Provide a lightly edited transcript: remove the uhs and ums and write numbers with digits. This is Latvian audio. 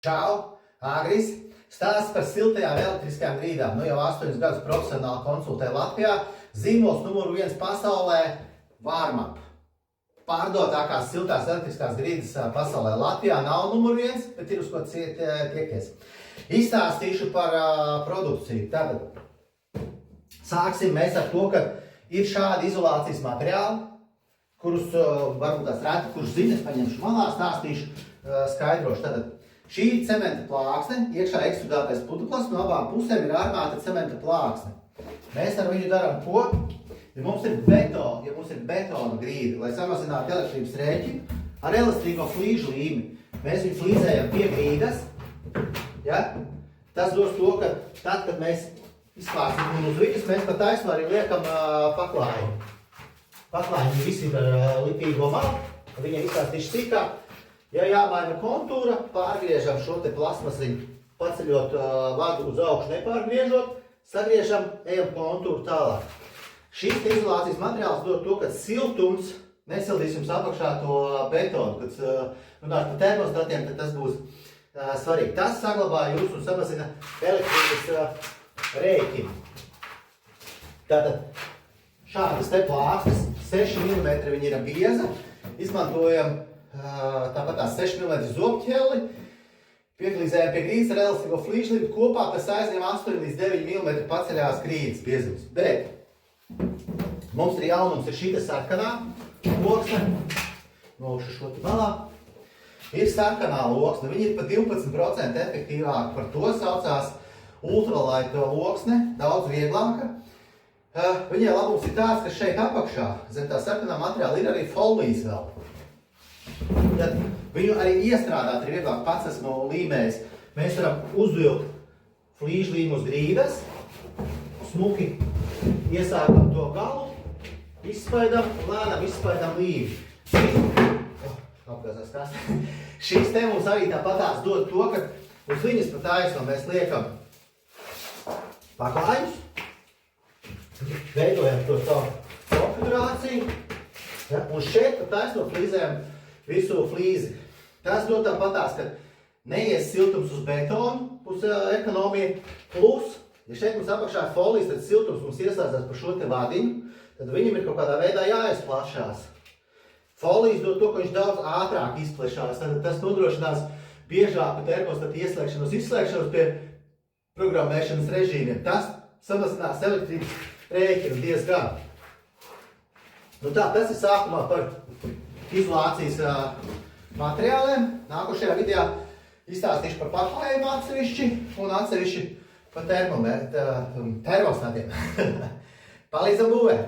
Čau, Agris! Stāsts par siltajām elektriskajām grīdām. Nu jau 8 gadus profesionāli konsultē Latvijā. Zīmols numuru 1 pasaulē – Vārmap. Pārdotākās siltās elektriskās grīdas pasaulē Latvijā nav numuru 1, bet ir uz ko tiekies. Izstāstīšu par produkciju. Tātad sāksim mēs ar to, ka ir šādi izolācijas materiāli, kurus varbūt tās reti, kurus ziņas paņemšu malā, stāstīšu, skaidrošu. Tātad šī ir cementa plāksne, iekšā ekstrudētais puteklis, no abām pusēm ir armēta cementa plāksne. Mēs ar viņu darām ko? Ja mums ir betona grīda, lai samazinātu elektrības rēķinu, ar elastīgo flīžu līmi, mēs viņu flīzējam pie grīdas. Ja? Tas dos to, ka tad, kad mēs izklāsim viņu uz viņas, mēs pa taisnu arī liekam paklājumu. Paklājumi visi ir ar lipīgo malu, viņai izstāstīšu sīkāk. Ja jāmaina kontūra, pārgriežam šo te plasmasiņu, paceļot vadu uz augšu, nepārgriežot, sagriežam, ejam kontūru tālāk. Šīs izolācijas materiāls dod to, ka siltums nesildīs jums apakšā to betonu, kad runāt par termostatiem, tad tas būs svarīgi. Tas saglabā jūs un samazina elektrības rēķinu. Tātad šādas te plāksnes, 6 mm viņi ir bieza, izmantojam tāpat tās 6 mm zobķeli, pieglīzējam pie grīdas ar elastīgo flīžlību, kopā tas aizņem 8 līdz 9 mm paceļās grīdas biezums. Bet mums ir jaunums, ir šī sarkanā loksne, nolikšu šo te malā, ir sarkanā loksne, viņi ir pa 12% efektīvāka, par to saucās ultralaita loksne, daudz vieglāka. Viņai labums ir tāds, ka šeit apakšā, zem tā sarkanā materiāla, ir arī folijas vēl. Tad viņu arī iestrādāt ir vieglāk, pats esmu līmējis. Mēs varam uzvilkt flīžu līmu uz grīdas, smuki iesākam to galu, izspaidam un lēnām izspaidam līmi. Apgāzās kās. Šis te mums arī tāpatās dod to, ka uz viņas pa taisno mēs liekam paklājus, veidojam to savu konfigurāciju, ja, un šeit pa taisno flīzējam visu flīzi. Tas dod tāpatās, ka neies siltums uz betonu, pus ekonomija, plus, ja šeit mums apakšā ir folijas, tad siltums mums ieslēdzās par šo te vadiņu, tad viņam ir kaut kādā veidā jāizplašās. Folijas dod to, ka viņš daudz ātrāk izplešās, tad tas nodrošinās biežāku termostatu ieslēgšanos, izslēgšanos pie programmēšanas režīmiem. Tas samazinās elektrības rēķinu diezgan. Nu tā, tas ir sākumā par izolācijas materiāliem. Nākošajā video izstāstīšu par paklājumu atsevišķi un atsevišķi par termostatiem. Palīdzam būvēt!